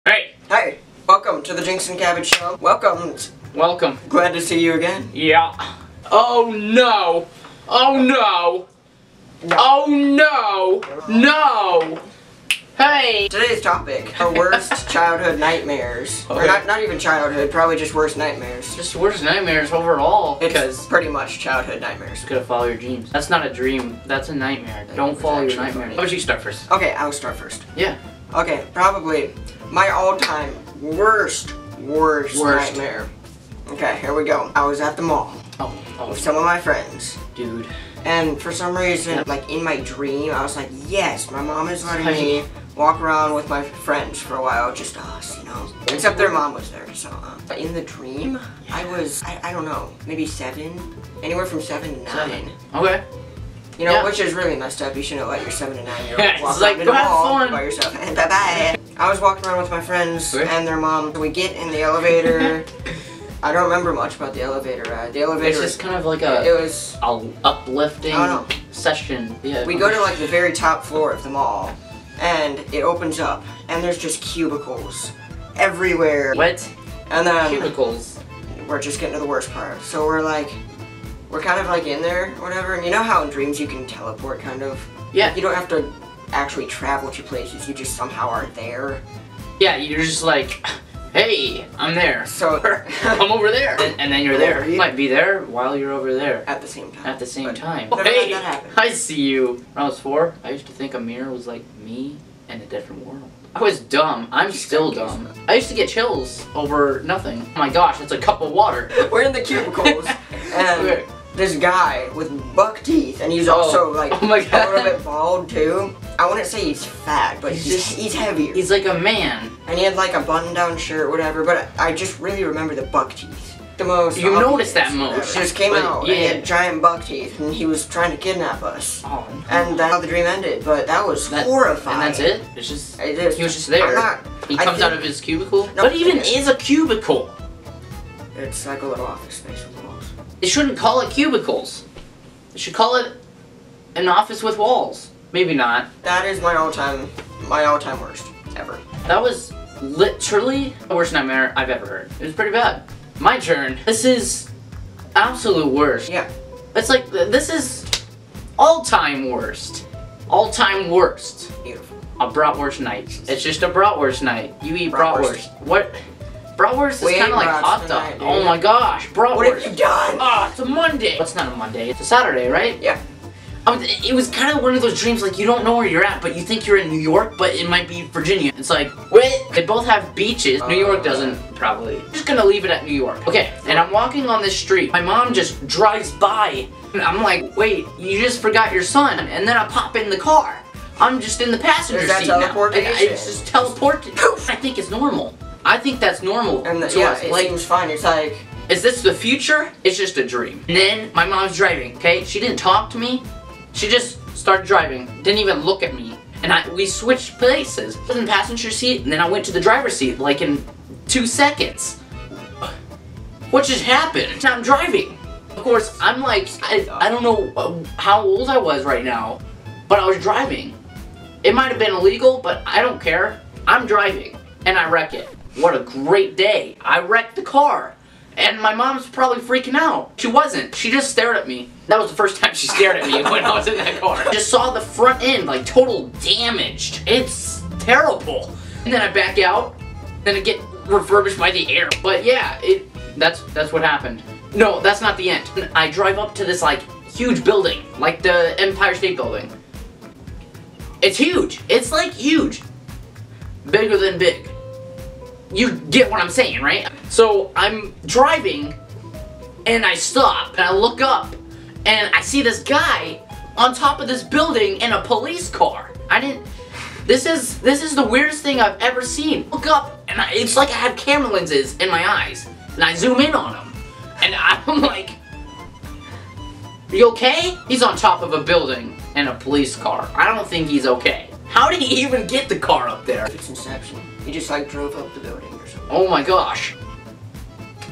Hey! Hey! Welcome to the Jinx Cabbage show. Welcome. Welcome. Glad to see you again. Yeah. Oh no! Oh no! No. Oh no! No! Hey! Today's topic, our worst childhood nightmares. Okay. Or not even childhood, probably just worst nightmares. Just worst nightmares overall. It's pretty much childhood nightmares. You gotta follow your dreams. That's not a dream. That's a nightmare. Don't follow your nightmares. How about you start first? Okay, I'll start first. Yeah. Okay, probably my all-time worst nightmare. Okay, here we go. I was at the mall with some of my friends. Dude. And for some reason, like in my dream, I was like, yes, my mom is letting me walk around with my friends for a while, just us, you know. Except their mom was there, so. But in the dream, I was, I don't know, maybe 7, anywhere from 7 to 9. Okay. You know, which is really messed up. You shouldn't let your 7 to 9-year-old walk it's like, around in the mall fun by yourself. Bye-bye. I was walking around with my friends and their mom. We get in the elevator. I don't remember much about the elevator ride. The elevator. It's just kind of like a uplifting session. Yeah. We go to like the very top floor of the mall, and it opens up, and there's just cubicles everywhere. What? And then Cubicles. we're just getting to the worst part. So we're kind of like in there or whatever. And you know how in dreams you can teleport, kind of. Yeah. You don't have to actually travel to places. You just somehow are there. Yeah, you're just like, hey, I'm there. So I'm over there. And then you're there. You might be there while you're over there. at the same time. At the same time. Never Hey, had that happen. I see you. When I was 4, I used to think a mirror was like me in a different world. I was dumb. I'm still dumb. I used to get chills over nothing. Oh my gosh, it's a cup of water. We're in the cubicles, and this guy with buck teeth, and he's also like oh my a God. little bit bald too. I wouldn't say he's fat, but he's heavier. He's like a man. And he had like a button-down shirt, whatever. But I just really remember the buck teeth. The most. You noticed that whatever. most. He just came out. Yeah. And he had giant buck teeth, and he was trying to kidnap us. Oh, no. And that's how the dream ended. But that was horrifying. And that's it? It's just. It is. He was just there. He comes out of his cubicle. No, what even is a cubicle? It's like a little office space with walls. They shouldn't call it cubicles. They should call it an office with walls. Maybe not. That is my all-time worst ever. That was literally the worst nightmare I've ever heard. It was pretty bad. My turn. This is absolute worst. Yeah. It's like, this is all-time worst. All-time worst. Beautiful. A bratwurst night. It's just a bratwurst night. You eat Bratwurst. bratwurst. What? Bratwurst We is kind ate of like brats hot dog. tonight, dude. Oh my gosh, bratwurst. What have you done? Ah, it's a Monday. It's not a Monday. It's a Saturday, right? Yeah. It was kind of one of those dreams, like, you don't know where you're at, but you think you're in New York, but it might be Virginia. It's like, wait, they both have beaches. New York doesn't, probably. I'm just gonna leave it at New York. Okay, and I'm walking on this street. My mom just drives by, and I'm like, wait, you just forgot your son. And then I pop in the car. I'm just in the passenger seat now. teleportation? It's just teleported. Poof! I think it's normal. I think that's normal And to us. it Like, seems fine. It's like, is this the future? It's just a dream. And then my mom's driving, okay? She didn't talk to me. She just started driving. Didn't even look at me. And we switched places. I was in the passenger seat, and then I went to the driver's seat, like in 2 seconds. What just happened? Now I'm driving. Of course, I'm like, I don't know how old I was right now, but I was driving. It might have been illegal, but I don't care. I'm driving, and I wreck it. What a great day. I wrecked the car. And my mom's probably freaking out. She wasn't. She just stared at me. That was the first time she stared at me when I was in that car. Just saw the front end, like, total damaged. It's terrible. And then I back out, then I get refurbished by the air. But yeah, that's what happened. No, that's not the end. I drive up to this, like, huge building, like the Empire State Building. It's huge. It's, like, huge. Bigger than big. You get what I'm saying, right? So I'm driving, and I stop, and I look up, and I see this guy on top of this building in a police car. This is the weirdest thing I've ever seen. Look up, and it's like I have camera lenses in my eyes, and I zoom in on him, and I'm like, you okay? He's on top of a building in a police car. I don't think he's okay. How did he even get the car up there? it's Inception. He just like drove up the building or something. Oh my gosh.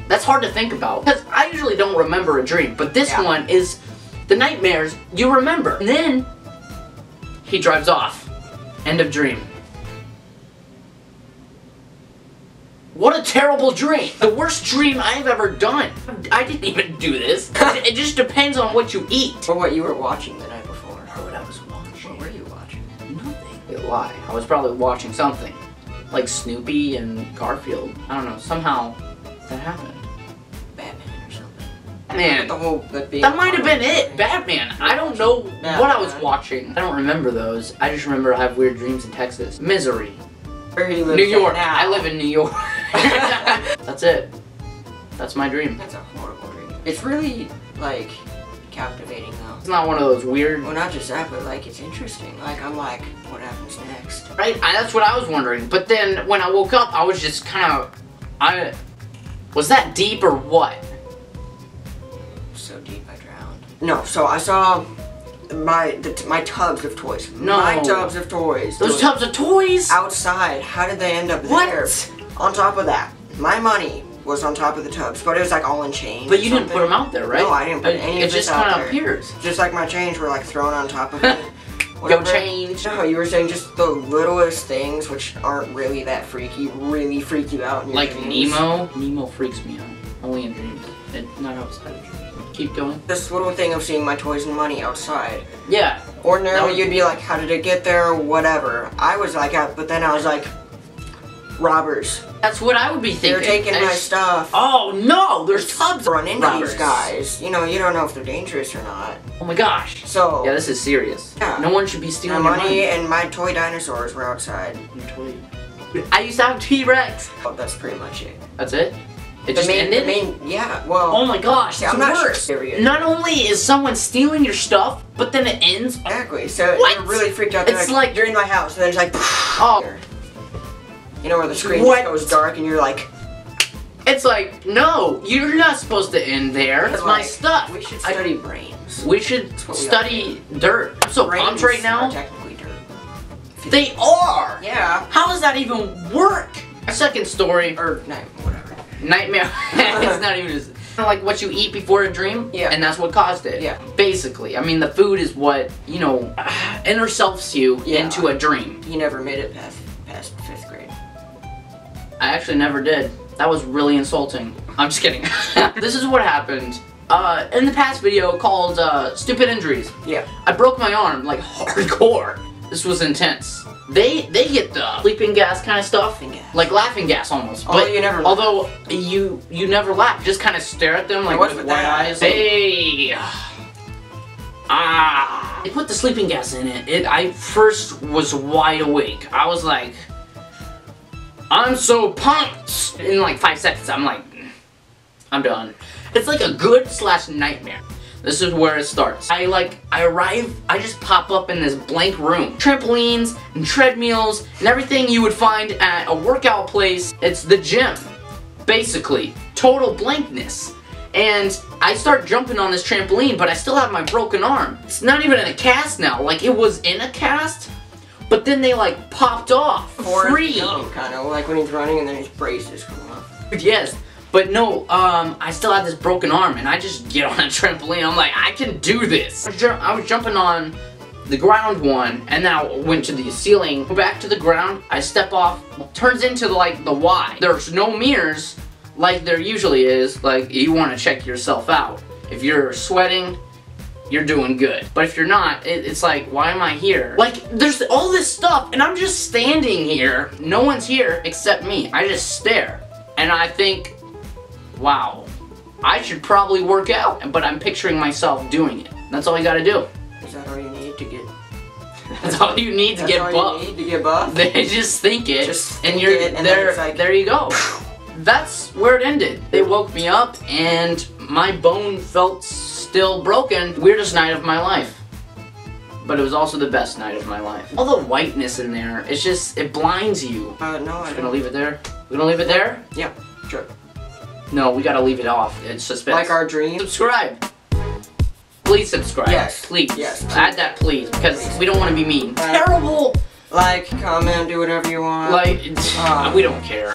That's hard to think about. Because I usually don't remember a dream, but this one is the nightmares you remember. And then he drives off. End of dream. What a terrible dream. The worst dream I've ever done. I didn't even do this. It just depends on what you eat. Or what you were watching the night before. Or what I was watching. What were you watching? Nothing. You lie. I was probably watching something. Like Snoopy and Garfield. I don't know. Somehow that happened. Batman or something. Man, that might have been it. Batman. I don't know what I was watching. I don't remember those. I just remember I have weird dreams in Texas. Misery. Where he lives New York. now. I live in New York. That's it. That's my dream. That's a horrible dream. It's really, like, captivating though. It's not one of those weird... Well, not just that, but like, it's interesting. Like, I'm like, what happens next? Right? That's what I was wondering. But then, when I woke up, I was just kind of... Was that deep or what? So deep I drowned. No, so I saw my tubs of toys. No. My tubs of toys. Those tubs of toys? Outside. How did they end up there? On top of that, my money was on top of the tubs, but it was like all in change. But you didn't put them out there, right? No, I didn't put any of this out there. It just kind of appears. Just like my change were like thrown on top of it. Go change. No, you were saying just the littlest things, which aren't really that freaky, really freak you out in your dreams. Like Nemo? Nemo freaks me out. Only in dreams. Not outside of dreams. Keep going. This little thing of seeing my toys and money outside. Yeah. Ordinarily, you'd be like, how did it get there? Whatever. I was like, but then I was like, robbers. That's what I would be thinking. They're taking my stuff. Oh no, there's tubs. Run into these guys. You know, you don't know if they're dangerous or not. Oh my gosh. So. Yeah, this is serious. Yeah. No one should be stealing my your money. And my toy dinosaurs were outside. Your toy. I used to have T-Rex. Oh, that's pretty much it. That's it? It just ended? Yeah, well... Oh my gosh, I'm not worse. Sure. Not only is someone stealing your stuff, but then it ends. Exactly, so what? you're really freaked out. It's like you're in my house, and then it's like... Oh. You know where the screen just goes dark, and you're like... It's like, no, you're not supposed to end there. That's my stuff. We should study brains. We should study dirt. I'm so pumped right now. Are technically dirt. They are! Yeah. How does that even work? Second story. Or, no, whatever. Nightmare. It's not even just like what you eat before a dream. Yeah. And that's what caused it. Yeah. Basically. I mean, the food is what, you know, interselfs you into a dream. You never made it past 5th grade. I actually never did. That was really insulting. I'm just kidding. This is what happened. In the past video called Stupid Injuries. Yeah. I broke my arm, like, hardcore. This was intense. They get the sleeping gas kind of stuff. Like laughing gas almost. Although you never laugh. Although you never laugh. Just kind of stare at them like with wide eyes. Hey! Ah! They put the sleeping gas in it. I first was wide awake. I was like, I'm so pumped! In like 5 seconds, I'm like, I'm done. It's like a good / nightmare. This is where it starts. I arrive, I just pop up in this blank room. Trampolines and treadmills and everything you would find at a workout place. It's the gym, basically. Total blankness. And I start jumping on this trampoline, but I still have my broken arm. It's not even in a cast now. Like, it was in a cast, but then they like popped off. Free. Kind of like when he's running and then his braces come off. Yes. But no, I still have this broken arm, and I just get on a trampoline. I'm like, I can do this. I was jumping on the ground one, and then I went to the ceiling, go back to the ground, I step off, turns into like the Y. There's no mirrors like there usually is. Like, you want to check yourself out. If you're sweating, you're doing good. But if you're not, it's like, why am I here? Like, there's all this stuff, and I'm just standing here. No one's here except me. I just stare, and I think, wow, I should probably work out, but I'm picturing myself doing it. That's all you gotta do. Is that all you need to get? That's all you need to get buff. You need to get buff? They just think it, and you're and there. Like, there you go. That's where it ended. They woke me up, and my bone felt still broken. Weirdest night of my life. But it was also the best night of my life. All the whiteness in there, it's just, it blinds you. No, I'm gonna leave it there. We're gonna leave it there? Yeah, sure. No, we gotta leave it off. It's suspense. Like our dream. Subscribe. Please subscribe. Yes. Please. Yes. Add that, please, because we don't want to be mean. Terrible. Like, comment, do whatever you want. Like, we don't care.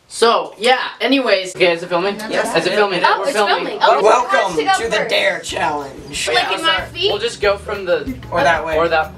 So, yeah, anyways. Okay, is it filming? Yes. Is it filming? Oh, We're it's filming. Oh, welcome to the first. Dare Challenge. Licking my feet. We'll just go from the... Or that way. Or that...